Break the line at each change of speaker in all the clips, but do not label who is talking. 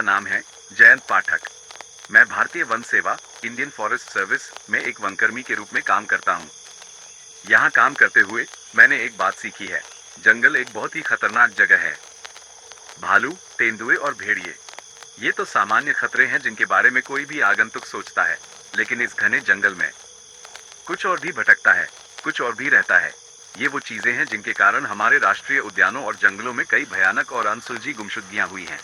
नाम है जयंत पाठक। मैं भारतीय वन सेवा इंडियन फॉरेस्ट सर्विस में एक वनकर्मी के रूप में काम करता हूँ। यहाँ काम करते हुए मैंने एक बात सीखी है, जंगल एक बहुत ही खतरनाक जगह है। भालू, तेंदुए और भेड़िए, ये तो सामान्य खतरे हैं जिनके बारे में कोई भी आगंतुक सोचता है, लेकिन इस घने जंगल में कुछ और भी भटकता है, कुछ और भी रहता है। ये वो चीजें हैं जिनके कारण हमारे राष्ट्रीय उद्यानों और जंगलों में कई भयानक और अनसुलझी गुमशुदगियां हुई हैं।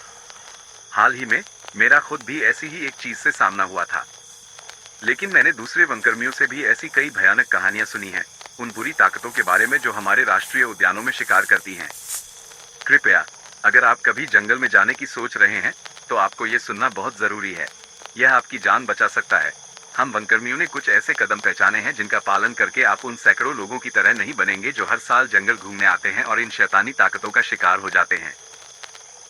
हाल ही में मेरा खुद भी ऐसी ही एक चीज से सामना हुआ था, लेकिन मैंने दूसरे वनकर्मियों से भी ऐसी कई भयानक कहानियां सुनी हैं, उन बुरी ताकतों के बारे में जो हमारे राष्ट्रीय उद्यानों में शिकार करती हैं। कृपया, अगर आप कभी जंगल में जाने की सोच रहे हैं, तो आपको ये सुनना बहुत जरूरी है। यह आपकी जान बचा सकता है। हम वनकर्मियों ने कुछ ऐसे कदम पहचाने हैं जिनका पालन करके आप उन सैकड़ों लोगों की तरह नहीं बनेंगे जो हर साल जंगल घूमने आते हैं और इन शैतानी ताकतों का शिकार हो जाते हैं।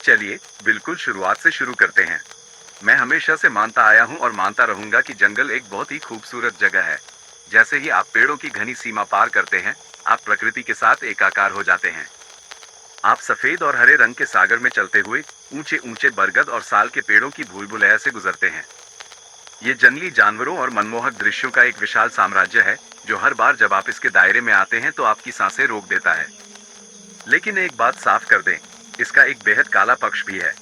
चलिए बिल्कुल शुरुआत से शुरू करते हैं। मैं हमेशा से मानता आया हूं और मानता रहूंगा कि जंगल एक बहुत ही खूबसूरत जगह है। जैसे ही आप पेड़ों की घनी सीमा पार करते हैं, आप प्रकृति के साथ एकाकार हो जाते हैं। आप सफेद और हरे रंग के सागर में चलते हुए ऊंचे ऊंचे बरगद और साल के पेड़ों की भूल भुलैया से गुजरते हैं। ये जंगली जानवरों और मनमोहक दृश्यों का एक विशाल साम्राज्य है, जो हर बार जब आप इसके दायरे में आते हैं तो आपकी सांसें रोक देता है। लेकिन एक बात साफ कर दें, इसका एक बेहद काला पक्ष भी है।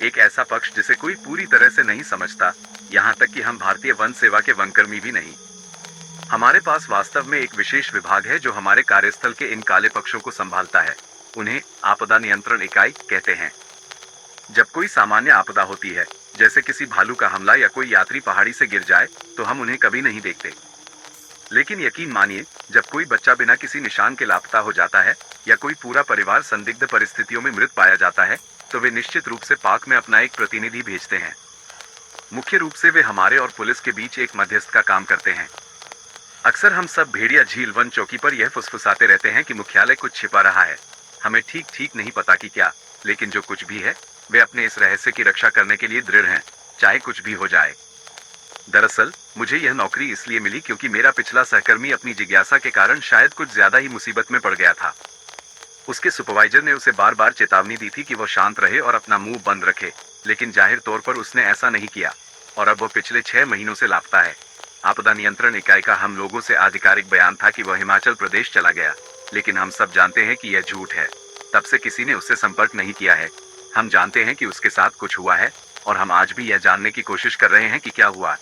एक ऐसा पक्ष जिसे कोई पूरी तरह से नहीं समझता, यहाँ तक कि हम भारतीय वन सेवा के वनकर्मी भी नहीं। हमारे पास वास्तव में एक विशेष विभाग है जो हमारे कार्यस्थल के इन काले पक्षों को संभालता है। उन्हें आपदा नियंत्रण इकाई कहते हैं। जब कोई सामान्य आपदा होती है, जैसे किसी भालू का हमला या कोई यात्री पहाड़ी से गिर जाए, तो हम उन्हें कभी नहीं देखते। लेकिन यकीन मानिए, जब कोई बच्चा बिना किसी निशान के लापता हो जाता है या कोई पूरा परिवार संदिग्ध परिस्थितियों में मृत पाया जाता है, तो वे निश्चित रूप से पार्क में अपना एक प्रतिनिधि भेजते हैं। मुख्य रूप से वे हमारे और पुलिस के बीच एक मध्यस्थ का काम करते हैं। अक्सर हम सब भेड़िया झील वन चौकी पर यह फुसफुसाते रहते हैं कि मुख्यालय कुछ छिपा रहा है। हमें ठीक नहीं पता कि क्या, लेकिन जो कुछ भी है, वे अपने इस रहस्य की रक्षा करने के लिए दृढ़ हैं, चाहे कुछ भी हो जाए। दरअसल मुझे यह नौकरी इसलिए मिली क्योंकि मेरा पिछला सहकर्मी अपनी जिज्ञासा के कारण शायद कुछ ज्यादा ही मुसीबत में पड़ गया था। उसके सुपरवाइजर ने उसे बार बार चेतावनी दी थी कि वो शांत रहे और अपना मुंह बंद रखे, लेकिन जाहिर तौर पर उसने ऐसा नहीं किया, और अब वो पिछले 6 महीनों से लापता है। आपदा नियंत्रण इकाई का हम लोगों से आधिकारिक बयान था कि वह हिमाचल प्रदेश चला गया, लेकिन हम सब जानते हैं कि यह झूठ है। तब से किसी ने उससे संपर्क नहीं किया है। हम जानते हैं कि उसके साथ कुछ हुआ है, और हम आज भी यह जानने की कोशिश कर रहे हैं कि क्या हुआ।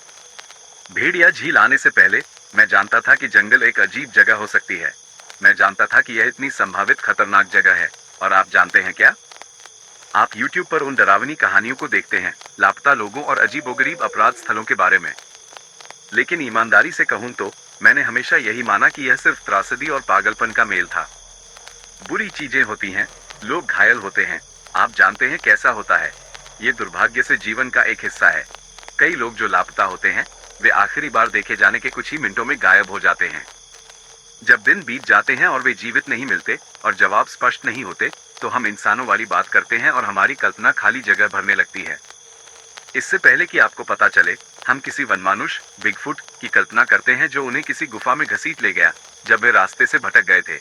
भेड़िया झील आने से पहले मैं जानता था कि जंगल एक अजीब जगह हो सकती है। मैं जानता था कि यह इतनी संभावित खतरनाक जगह है। और आप जानते हैं क्या? आप YouTube पर उन डरावनी कहानियों को देखते हैं, लापता लोगों और अजीबोगरीब अपराध स्थलों के बारे में। लेकिन ईमानदारी से कहूं तो मैंने हमेशा यही माना कि यह सिर्फ त्रासदी और पागलपन का मेल था। बुरी चीजें होती हैं, लोग घायल होते हैं। आप जानते हैं कैसा होता है। ये दुर्भाग्य से जीवन का एक हिस्सा है। कई लोग जो लापता होते हैं, वे आखिरी बार देखे जाने के कुछ ही मिनटों में गायब हो जाते हैं। जब दिन बीत जाते हैं और वे जीवित नहीं मिलते और जवाब स्पष्ट नहीं होते, तो हम इंसानों वाली बात करते हैं और हमारी कल्पना खाली जगह भरने लगती है। इससे पहले कि आपको पता चले, हम किसी वनमानुष, बिगफुट की कल्पना करते हैं जो उन्हें किसी गुफा में घसीट ले गया जब वे रास्ते से भटक गए थे,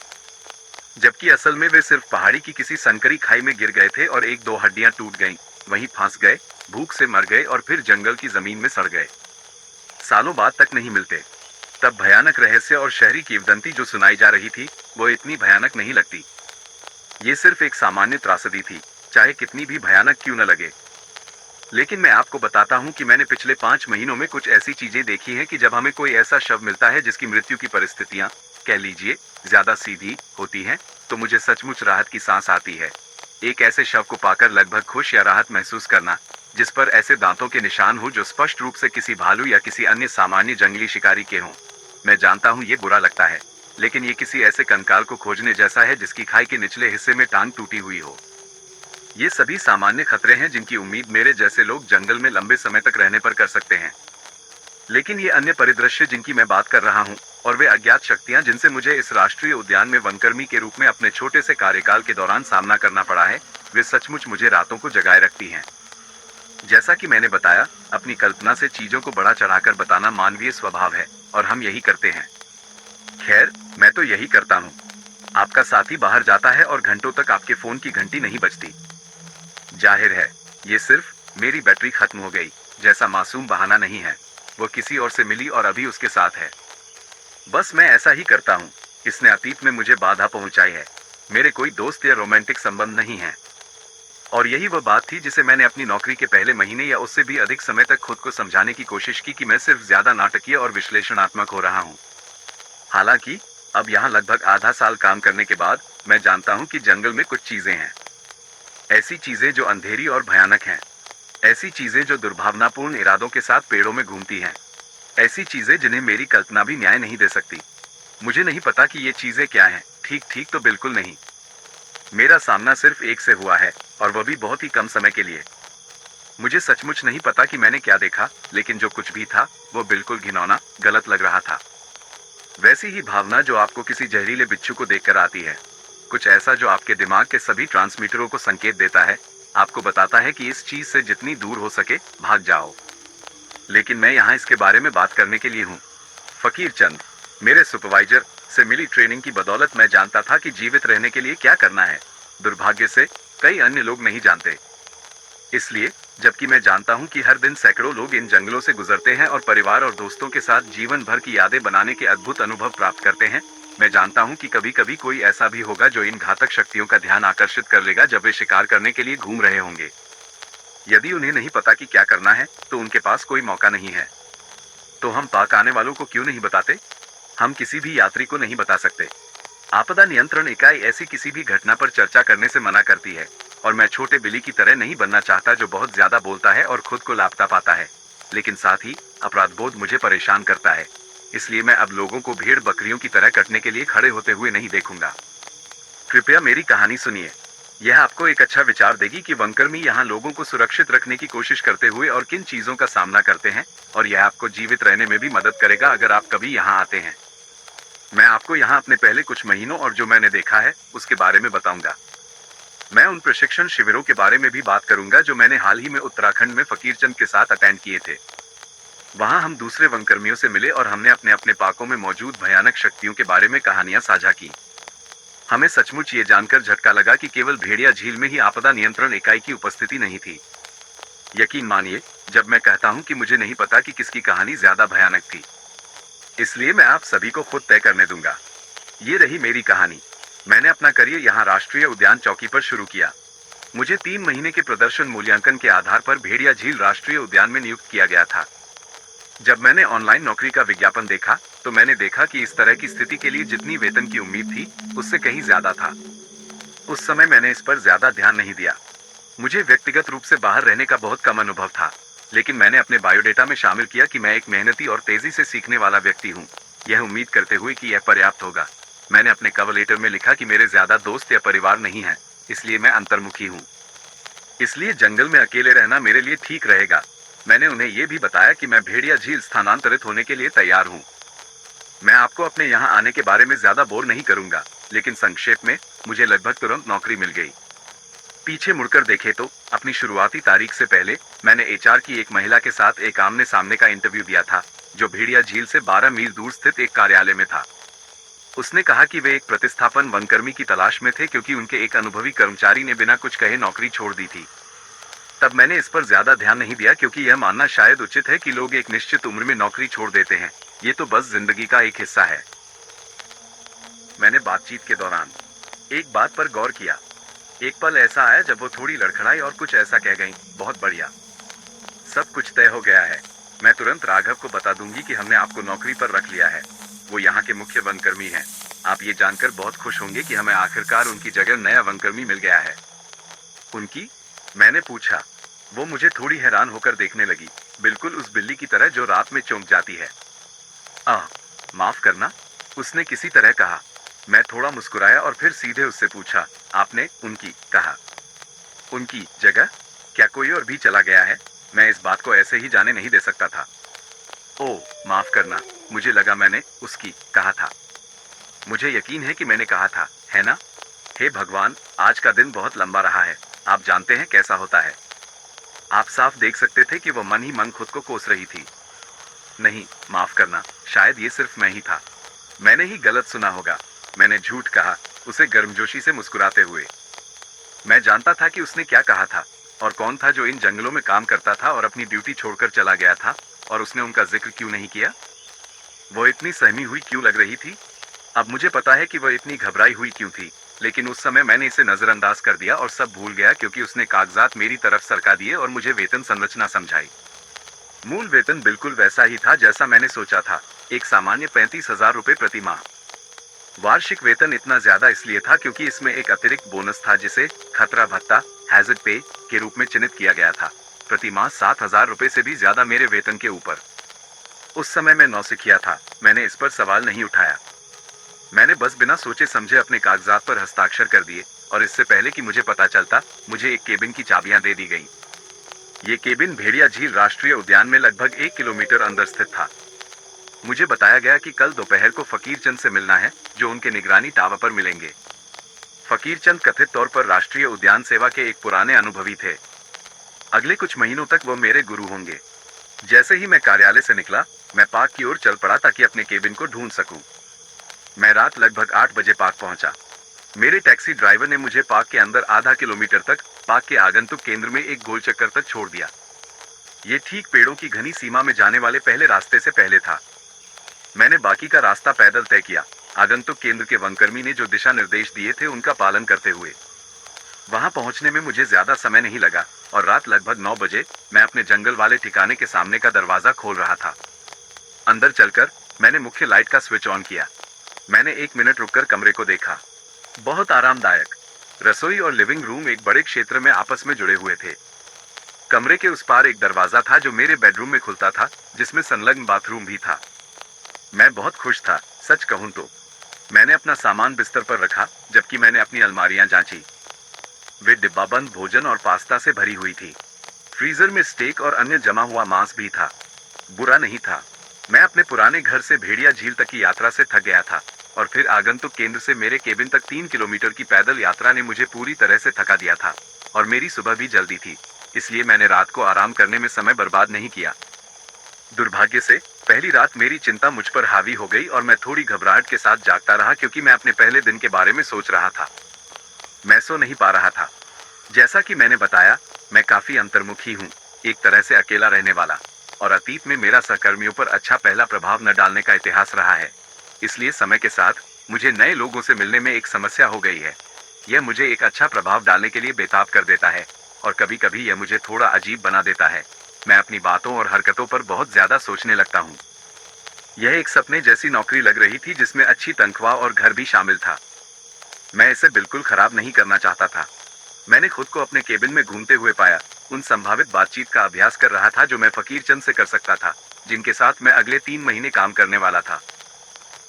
जबकि असल में वे सिर्फ पहाड़ी की किसी संकरी खाई में गिर गए थे और 1-2 हड्डियां टूट गईं, वहीं फंस गए, भूख से मर गए और फिर जंगल की जमीन में सड़ गए। सालों बाद तक नहीं मिलते। तब भयानक रहस्य और शहरी किंवदंती जो सुनाई जा रही थी, वो इतनी भयानक नहीं लगती। ये सिर्फ एक सामान्य त्रासदी थी, चाहे कितनी भी भयानक क्यों न लगे। लेकिन मैं आपको बताता हूं कि मैंने पिछले 5 महीनों में कुछ ऐसी चीजें देखी हैं कि जब हमें कोई ऐसा शव मिलता है जिसकी मृत्यु की परिस्थितियां, कह लीजिए, ज्यादा सीधी होती हैं, तो मुझे सचमुच राहत की सांस आती है। एक ऐसे शव को पाकर लगभग खुश या राहत महसूस करना, जिस पर ऐसे दांतों के निशान हो जो स्पष्ट रूप से किसी भालू या किसी अन्य सामान्य जंगली शिकारी के हों। मैं जानता हूं ये बुरा लगता है, लेकिन ये किसी ऐसे कंकाल को खोजने जैसा है जिसकी खाई के निचले हिस्से में टांग टूटी हुई हो। ये सभी सामान्य खतरे हैं जिनकी उम्मीद मेरे जैसे लोग जंगल में लंबे समय तक रहने पर कर सकते हैं। लेकिन ये अन्य परिदृश्य जिनकी मैं बात कर रहा हूँ, और वे अज्ञात शक्तियां जिनसे मुझे इस राष्ट्रीय उद्यान में वनकर्मी के रूप में अपने छोटे से कार्यकाल के दौरान सामना करना पड़ा है, वे सचमुच मुझे रातों को जगाए रखती हैं। जैसा कि मैंने बताया, अपनी कल्पना से चीजों को बढ़ा चढ़ाकर बताना मानवीय स्वभाव है, और हम यही करते हैं। खैर, मैं तो यही करता हूँ। आपका साथी बाहर जाता है और घंटों तक आपके फोन की घंटी नहीं बजती। जाहिर है, ये सिर्फ मेरी बैटरी खत्म हो गई। जैसा मासूम बहाना नहीं है। वो किसी और से मिली और अभी उसके साथ है। बस मैं ऐसा ही करता हूँ। इसने अतीत में मुझे बाधा पहुंचाई है। मेरे कोई दोस्त या रोमांटिक संबंध नहीं है। और यही वह बात थी जिसे मैंने अपनी नौकरी के पहले महीने या उससे भी अधिक समय तक खुद को समझाने की कोशिश की कि मैं सिर्फ ज्यादा नाटकीय और विश्लेषणात्मक हो रहा हूँ। हालांकि अब यहाँ लगभग आधा साल काम करने के बाद मैं जानता हूँ कि जंगल में कुछ चीजें हैं। ऐसी चीजें जो अंधेरी और भयानक हैं। ऐसी चीजें जो दुर्भावनापूर्ण इरादों के साथ पेड़ों में घूमती हैं। ऐसी चीजें जिन्हें मेरी कल्पना भी न्याय नहीं दे सकती। मुझे नहीं पता कि ये चीजें क्या हैं। ठीक ठीक तो बिल्कुल नहीं। मेरा सामना सिर्फ एक से हुआ है, और वह भी बहुत ही कम समय के लिए। मुझे सचमुच नहीं पता कि मैंने क्या देखा, लेकिन जो कुछ भी था वो बिल्कुल घिनौना, गलत लग रहा था। वैसी ही भावना जो आपको किसी जहरीले बिच्छू को देखकर आती है। कुछ ऐसा जो आपके दिमाग के सभी ट्रांसमीटरों को संकेत देता है, आपको बताता है कि इस चीज से जितनी दूर हो सके भाग जाओ। लेकिन मैं यहाँ इसके बारे में बात करने के लिए हूँ। फकीर चंद, मेरे सुपरवाइजर से मिली ट्रेनिंग की बदौलत मैं जानता था कि जीवित रहने के लिए क्या करना है। दुर्भाग्य से कई अन्य लोग नहीं जानते। इसलिए जबकि मैं जानता हूं कि हर दिन सैकड़ों लोग इन जंगलों से गुजरते हैं और परिवार और दोस्तों के साथ जीवन भर की यादें बनाने के अद्भुत अनुभव प्राप्त करते हैं, मैं जानता हूं कि कभी कभी कोई ऐसा भी होगा जो इन घातक शक्तियों का ध्यान आकर्षित कर लेगा जब वे शिकार करने के लिए घूम रहे होंगे। यदि उन्हें नहीं पता कि क्या करना है, तो उनके पास कोई मौका नहीं है। तो हम पाक आने वालों को क्यों नहीं बताते? हम किसी भी यात्री को नहीं बता सकते। आपदा नियंत्रण इकाई ऐसी किसी भी घटना पर चर्चा करने से मना करती है, और मैं छोटे बिल्ली की तरह नहीं बनना चाहता जो बहुत ज्यादा बोलता है और खुद को लापता पाता है। लेकिन साथ ही अपराध बोध मुझे परेशान करता है। इसलिए मैं अब लोगों को भेड़ बकरियों की तरह कटने के लिए खड़े होते हुए नहीं देखूंगा। कृपया मेरी कहानी सुनिए। यह आपको एक अच्छा विचार देगी कि वनकर्मी यहाँ लोगों को सुरक्षित रखने की कोशिश करते हुए और किन चीजों का सामना करते हैं, और यह आपको जीवित रहने में भी मदद करेगा अगर आप कभी यहाँ आते हैं। मैं आपको यहाँ अपने पहले कुछ महीनों और जो मैंने देखा है उसके बारे में बताऊंगा। मैं उन प्रशिक्षण शिविरों के बारे में भी बात करूंगा जो मैंने हाल ही में उत्तराखंड में फकीरचंद के साथ अटेंड किए थे। वहां हम दूसरे वनकर्मियों से मिले और हमने अपने अपने पाकों में मौजूद भयानक शक्तियों के बारे में कहानियां साझा की। हमें सचमुच ये जानकर झटका लगा कि केवल भेड़िया झील में ही आपदा नियंत्रण इकाई की उपस्थिति नहीं थी। यकीन मानिए जब मैं कहता हूँ कि मुझे नहीं पता कि किसकी कहानी ज्यादा भयानक थी। इसलिए मैं आप सभी को खुद तय करने दूंगा। ये रही मेरी कहानी। मैंने अपना करियर यहाँ राष्ट्रीय उद्यान चौकी पर शुरू किया। मुझे 3 महीने के प्रदर्शन मूल्यांकन के आधार पर भेड़िया झील राष्ट्रीय उद्यान में नियुक्त किया गया था। जब मैंने ऑनलाइन नौकरी का विज्ञापन देखा तो मैंने देखा कि इस तरह की स्थिति के लिए जितनी वेतन की उम्मीद थी उससे कहीं ज्यादा था। उस समय मैंने इस पर ज्यादा ध्यान नहीं दिया। मुझे व्यक्तिगत रूप से बाहर रहने का बहुत कम अनुभव था, लेकिन मैंने अपने बायोडेटा में शामिल किया कि मैं एक मेहनती और तेजी से सीखने वाला व्यक्ति हूँ, यह उम्मीद करते हुए कि यह पर्याप्त होगा। मैंने अपने कवर लेटर में लिखा कि मेरे ज्यादा दोस्त या परिवार नहीं है, इसलिए मैं अंतर्मुखी हूँ। इसलिए जंगल में अकेले रहना मेरे लिए ठीक रहेगा। मैंने उन्हें यह भी बताया कि मैं भेड़िया झील स्थानांतरित होने के लिए तैयार हूँ। मैं आपको अपने यहाँ आने के बारे में ज्यादा बोर नहीं करूंगा, लेकिन संक्षेप में मुझे लगभग तुरंत नौकरी मिल गई। पीछे मुड़कर देखे तो अपनी शुरुआती तारीख से पहले मैंने एचआर की एक महिला के साथ एक आमने सामने का इंटरव्यू दिया था, जो भेड़िया झील से 12 मील दूर स्थित एक कार्यालय में था। उसने कहा कि वे एक प्रतिस्थापन वनकर्मी की तलाश में थे क्योंकि उनके एक अनुभवी कर्मचारी ने बिना कुछ कहे नौकरी छोड़ दी थी। तब मैंने इस पर ज्यादा ध्यान नहीं दिया क्योंकि यह मानना शायद उचित है कि लोग एक निश्चित उम्र में नौकरी छोड़ देते हैं। ये तो बस जिंदगी का एक हिस्सा है। मैंने बातचीत के दौरान एक बात पर गौर किया। एक पल ऐसा आया जब वो थोड़ी लड़खड़ाई और कुछ ऐसा कह गई, बहुत बढ़िया, सब कुछ तय हो गया है। मैं तुरंत राघव को बता दूंगी कि हमने आपको नौकरी पर रख लिया है। वो यहाँ के मुख्य वनकर्मी हैं। आप ये जानकर बहुत खुश होंगे कि हमें आखिरकार उनकी जगह नया वनकर्मी मिल गया है। उनकी? मैंने पूछा। वो मुझे थोड़ी हैरान होकर देखने लगी, बिल्कुल उस बिल्ली की तरह जो रात में चौंक जाती है। माफ करना, उसने किसी तरह कहा। मैं थोड़ा मुस्कुराया और फिर सीधे उससे पूछा, आपने उनकी कहा? उनकी जगह? क्या कोई और भी चला गया है? मैं इस बात को ऐसे ही जाने नहीं दे सकता था। ओह, माफ करना, मुझे लगा मैंने उसकी कहा था। मुझे यकीन है कि मैंने कहा था, है ना? हे भगवान, आज का दिन बहुत लंबा रहा है। आप जानते हैं कैसा होता है। आप साफ देख सकते थे कि वो मन ही मन खुद को कोस रही थी। नहीं, माफ करना, शायद ये सिर्फ मैं ही था। मैंने ही गलत सुना होगा। मैंने झूठ कहा, उसे गर्मजोशी से मुस्कुराते हुए। मैं जानता था कि उसने क्या कहा था। और कौन था जो इन जंगलों में काम करता था और अपनी ड्यूटी छोड़कर चला गया था, और उसने उनका जिक्र क्यों नहीं किया? वो इतनी सहमी हुई क्यों लग रही थी? अब मुझे पता है कि वह इतनी घबराई हुई क्यों थी, लेकिन उस समय मैंने इसे नजरअंदाज कर दिया और सब भूल गया क्योंकि उसने कागजात मेरी तरफ सरका दिए और मुझे वेतन संरचना समझाई। मूल वेतन बिल्कुल वैसा ही था जैसा मैंने सोचा था, एक सामान्य 35,000 रुपए प्रति माह। वार्षिक वेतन इतना ज्यादा इसलिए था क्योंकि इसमें एक अतिरिक्त बोनस था जिसे खतरा भत्ता, हैजर्ड पे के रूप में चिन्हित किया गया था। प्रति माह 7,000 रुपए से भी ज्यादा मेरे वेतन के ऊपर। उस समय मैं नौसिखिया था, मैंने इस पर सवाल नहीं उठाया। मैंने बस बिना सोचे समझे अपने कागजात पर हस्ताक्षर कर दिए, और इससे पहले कि मुझे पता चलता, मुझे एक केबिन की चाबियां दे दी गईं। ये केबिन भेड़िया झील राष्ट्रीय उद्यान में लगभग 1 किलोमीटर अंदर स्थित था। मुझे बताया गया कि कल दोपहर को फकीर चंद से मिलना है, जो उनके निगरानी टावर पर मिलेंगे। फकीर चंद कथित तौर पर राष्ट्रीय उद्यान सेवा के एक पुराने अनुभवी थे। अगले कुछ महीनों तक वो मेरे गुरु होंगे। जैसे ही मैं कार्यालय से निकला, मैं पार्क की ओर चल पड़ा ताकि अपने केबिन को ढूंढ सकूं। मैं रात लगभग 8 बजे पार्क पहुंचा। मेरे टैक्सी ड्राइवर ने मुझे पार्क के अंदर आधा किलोमीटर तक, पार्क के आगंतुक केंद्र में एक गोल चक्कर तक छोड़ दिया। ये ठीक पेड़ों की घनी सीमा में जाने वाले पहले रास्ते से पहले था। मैंने बाकी का रास्ता पैदल तय किया, आगंतुक केंद्र के वनकर्मी ने जो दिशा निर्देश दिए थे उनका पालन करते हुए। वहां पहुंचने में मुझे ज्यादा समय नहीं लगा, और रात लगभग 9 बजे मैं अपने जंगल वाले ठिकाने के सामने का दरवाजा खोल रहा था। अंदर चलकर मैंने मुख्य लाइट का स्विच ऑन किया। मैंने 1 मिनट रुककर कमरे को देखा। बहुत आरामदायक। रसोई और लिविंग रूम एक बड़े क्षेत्र में आपस में जुड़े हुए थे। कमरे के उस पार एक दरवाजा था जो मेरे बेडरूम में खुलता था, जिसमें संलग्न बाथरूम भी था। मैं बहुत खुश था, सच कहूं तो। मैंने अपना सामान बिस्तर पर रखा, जबकि मैंने अपनी अलमारियां जांची। वे डिब्बाबंद भोजन और पास्ता से भरी हुई थी। फ्रीजर में स्टेक और अन्य जमा हुआ मांस भी था। बुरा नहीं था। मैं अपने पुराने घर से भेड़िया झील तक की यात्रा से थक गया था, और फिर आगंतुक केंद्र से मेरे केबिन तक 3 किलोमीटर की पैदल यात्रा ने मुझे पूरी तरह से थका दिया था, और मेरी सुबह भी जल्दी थी, इसलिए मैंने रात को आराम करने में समय बर्बाद नहीं किया। दुर्भाग्य से पहली रात मेरी चिंता मुझ पर हावी हो गई और मैं थोड़ी घबराहट के साथ जागता रहा क्योंकि मैं अपने पहले दिन के बारे में सोच रहा था। मैं सो नहीं पा रहा था। जैसा कि मैंने बताया, मैं काफी अंतर्मुखी हूँ, एक तरह से अकेला रहने वाला, और अतीत में मेरा सहकर्मियों पर अच्छा पहला प्रभाव न डालने का इतिहास रहा है। इसलिए समय के साथ मुझे नए लोगों से मिलने में एक समस्या हो गई है। यह मुझे एक अच्छा प्रभाव डालने के लिए बेताब कर देता है, और कभी कभी यह मुझे थोड़ा अजीब बना देता है। मैं अपनी बातों और हरकतों पर बहुत ज्यादा सोचने लगता हूँ। यह एक सपने जैसी नौकरी लग रही थी जिसमें अच्छी तनख्वाह और घर भी शामिल था। मैं इसे बिल्कुल खराब नहीं करना चाहता था। मैंने खुद को अपने केबिन में घूमते हुए पाया, उन संभावित बातचीत का अभ्यास कर रहा था जो मैं फकीर चंद से कर सकता था, जिनके साथ मैं अगले 3 महीने काम करने वाला था।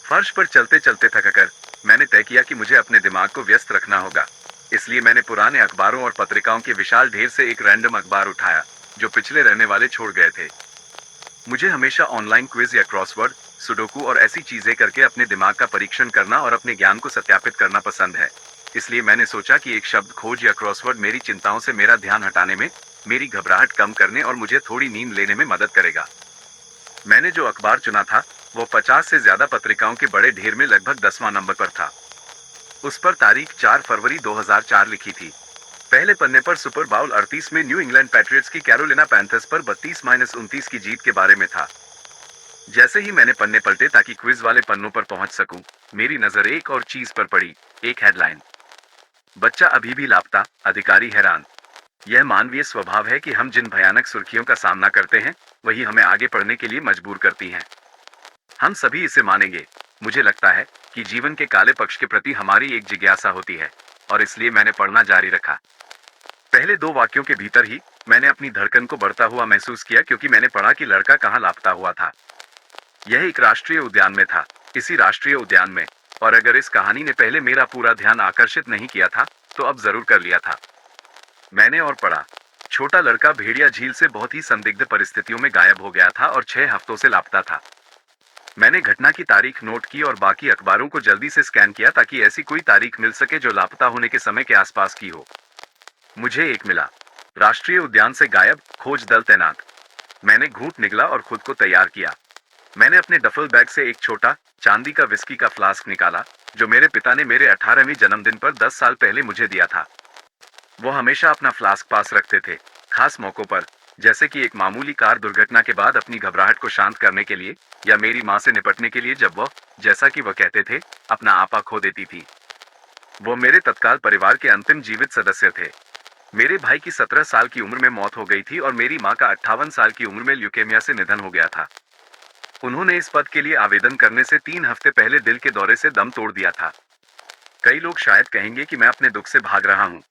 फर्श पर चलते चलते थककर मैंने तय किया कि मुझे अपने दिमाग को व्यस्त रखना होगा। इसलिए मैंने पुराने अखबारों और पत्रिकाओं के विशाल ढेर से एक रैंडम अखबार उठाया, जो पिछले रहने वाले छोड़ गए थे। मुझे हमेशा ऑनलाइन क्विज या क्रॉसवर्ड, सुडोकू और ऐसी चीजें करके अपने दिमाग का परीक्षण करना और अपने ज्ञान को सत्यापित करना पसंद है। इसलिए मैंने सोचा कि एक शब्द खोज या क्रॉसवर्ड मेरी चिंताओं से मेरा ध्यान हटाने में, मेरी घबराहट कम करने और मुझे थोड़ी नींद लेने में मदद करेगा। मैंने जो अखबार चुना था, वो 50 से ज्यादा पत्रिकाओं के बड़े ढेर में लगभग 10वां नंबर पर था। उस पर तारीख 4 फरवरी 2004 लिखी थी। पहले पन्ने पर सुपर बाउल 38 में न्यू इंग्लैंड पैट्रियट्स की कैरोलिना पैंथर्स पर 32-29 की जीत के बारे में था। जैसे ही मैंने पन्ने पलटे ताकि क्विज वाले पन्नों पर पहुंच सकूं, मेरी नजर एक और चीज पर पड़ी, एक हेडलाइन। बच्चा अभी भी लापता, अधिकारी हैरान। यह मानवीय स्वभाव है कि हम जिन भयानक सुर्खियों का सामना करते हैं, वही हमें आगे बढ़ने के लिए मजबूर करती हैं। हम सभी इसे मानेंगे। मुझे लगता है कि जीवन के काले पक्ष के प्रति हमारी एक जिज्ञासा होती है, और इसलिए मैंने पढ़ना जारी रखा। पहले 2 वाक्यों के भीतर ही मैंने अपनी धड़कन को बढ़ता हुआ महसूस किया क्योंकि मैंने पढ़ा कि लड़का कहाँ लापता हुआ था। यह एक राष्ट्रीय उद्यान में था, इसी राष्ट्रीय उद्यान में, और अगर इस कहानी ने पहले मेरा पूरा ध्यान आकर्षित नहीं किया था, तो अब जरूर कर लिया था। मैंने और पढ़ा, छोटा लड़का भेड़िया झील से बहुत ही संदिग्ध परिस्थितियों में गायब हो गया था और 6 हफ्तों से लापता था। मैंने घटना की तारीख नोट की और बाकी अखबारों को जल्दी से स्कैन किया ताकि ऐसी कोई तारीख मिल सके जो लापता होने के समय के आसपास की हो। मुझे एक मिला, राष्ट्रीय उद्यान से गायब, खोज दल तैनात। मैंने घूंट निगला और खुद को तैयार किया। मैंने अपने डफल बैग से एक छोटा चांदी का विस्की का फ्लास्क निकाला, जो मेरे पिता ने मेरे 18वें जन्मदिन पर 10 साल पहले मुझे दिया था। वो हमेशा अपना फ्लास्क पास रखते थे, खास मौकों पर, जैसे कि एक मामूली कार दुर्घटना के बाद अपनी घबराहट को शांत करने के लिए, या मेरी माँ से निपटने के लिए जब वह, जैसा कि वह कहते थे, अपना आपा खो देती थी। वो मेरे तत्काल परिवार के अंतिम जीवित सदस्य थे। मेरे भाई की 17 साल की उम्र में मौत हो गई थी और मेरी माँ का 58 साल की उम्र में ल्यूकेमिया से निधन हो गया था। उन्होंने इस पद के लिए आवेदन करने से 3 हफ्ते पहले दिल के दौरे से दम तोड़ दिया था। कई लोग शायद कहेंगे कि मैं अपने दुख से भाग रहा हूँ।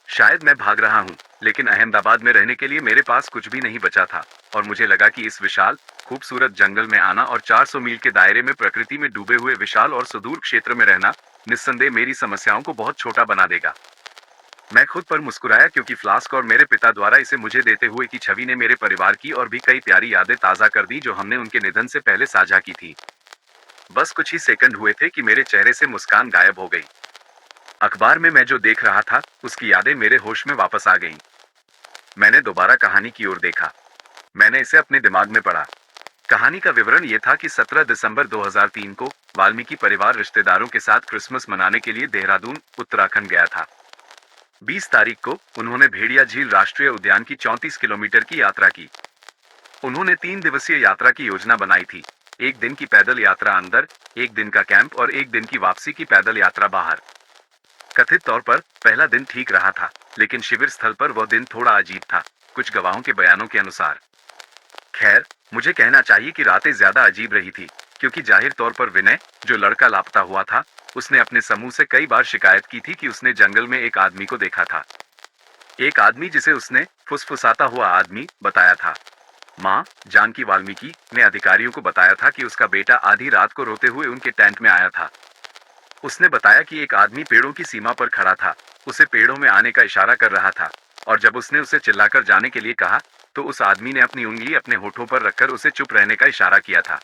शायद मैं भाग रहा हूँ, लेकिन अहमदाबाद में रहने के लिए मेरे पास कुछ भी नहीं बचा था, और मुझे लगा कि इस विशाल, खूबसूरत जंगल में आना और 400 मील के दायरे में प्रकृति में डूबे हुए विशाल और सुदूर क्षेत्र में रहना, निस्संदेह मेरी समस्याओं को बहुत छोटा बना देगा। मैं खुद पर मुस्कुराया क्योंकि फ्लास्क और मेरे पिता द्वारा इसे मुझे देते हुए की छवि ने मेरे परिवार की और भी कई प्यारी यादें ताज़ा कर दी जो हमने उनके निधन से पहले साझा की थी। बस कुछ ही सेकंड हुए थे कि मेरे चेहरे से मुस्कान गायब हो गई। अखबार में मैं जो देख रहा था, उसकी यादें मेरे होश में वापस आ गईं। मैंने दोबारा कहानी की ओर देखा। मैंने इसे अपने दिमाग में पढ़ा। कहानी का विवरण यह था कि 17 दिसंबर 2003 को वाल्मीकि परिवार रिश्तेदारों के साथ क्रिसमस मनाने के लिए देहरादून, उत्तराखंड गया था। 20 तारीख को उन्होंने भेड़िया झील राष्ट्रीय उद्यान की 34 किलोमीटर की यात्रा की। उन्होंने 3 दिवसीय यात्रा की योजना बनाई थी। एक दिन की पैदल यात्रा अंदर, एक दिन का कैंप और एक दिन की वापसी की पैदल यात्रा बाहर। कथित तौर पर पहला दिन ठीक रहा था, लेकिन शिविर स्थल पर वह दिन थोड़ा अजीब था, कुछ गवाहों के बयानों के अनुसार। खैर, मुझे कहना चाहिए कि रातें ज्यादा अजीब रही थी, क्योंकि जाहिर तौर पर विनय, जो लड़का लापता हुआ था, उसने अपने समूह से कई बार शिकायत की थी कि उसने जंगल में एक आदमी को देखा था। एक आदमी जिसे उसने फुसफुसाता हुआ आदमी बताया था। माँ, जानकी वाल्मीकि, ने अधिकारियों को बताया था कि उसका बेटा आधी रात को रोते हुए उनके टेंट में आया था। उसने बताया कि एक आदमी पेड़ों की सीमा पर खड़ा था, उसे पेड़ों में आने का इशारा कर रहा था, और जब उसने उसे चिल्लाकर जाने के लिए कहा, तो उस आदमी ने अपनी उंगली अपने होठों पर रखकर उसे चुप रहने का इशारा किया था।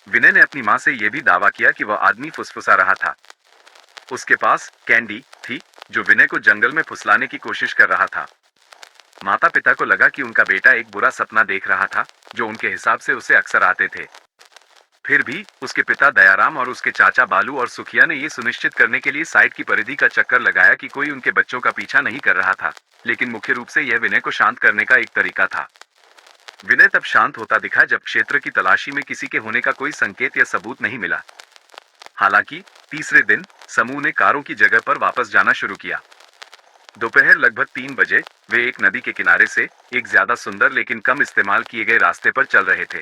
विनय ने अपनी माँ से यह भी दावा किया कि वह आदमी फुसफुसा रहा था। उसके पास कैंडी थी, जो विनय को जंगल में फुसलाने की कोशिश कर रहा था। माता पिता को लगा कि उनका बेटा एक बुरा सपना देख रहा था, जो उनके हिसाब से उसे अक्सर आते थे। फिर भी उसके पिता दयाराम और उसके चाचा बालू और सुखिया ने यह सुनिश्चित करने के लिए साइट की परिधि का चक्कर लगाया कि कोई उनके बच्चों का पीछा नहीं कर रहा था, लेकिन मुख्य रूप से यह विनय को शांत करने का एक तरीका था। विनय तब शांत होता दिखा जब क्षेत्र की तलाशी में किसी के होने का कोई संकेत या सबूत नहीं मिला। हालांकि तीसरे दिन समूह ने कारों की जगह पर वापस जाना शुरू किया। दोपहर लगभग 3 बजे वे एक नदी के किनारे से एक ज्यादा सुंदर लेकिन कम इस्तेमाल किए गए रास्ते पर चल रहे थे।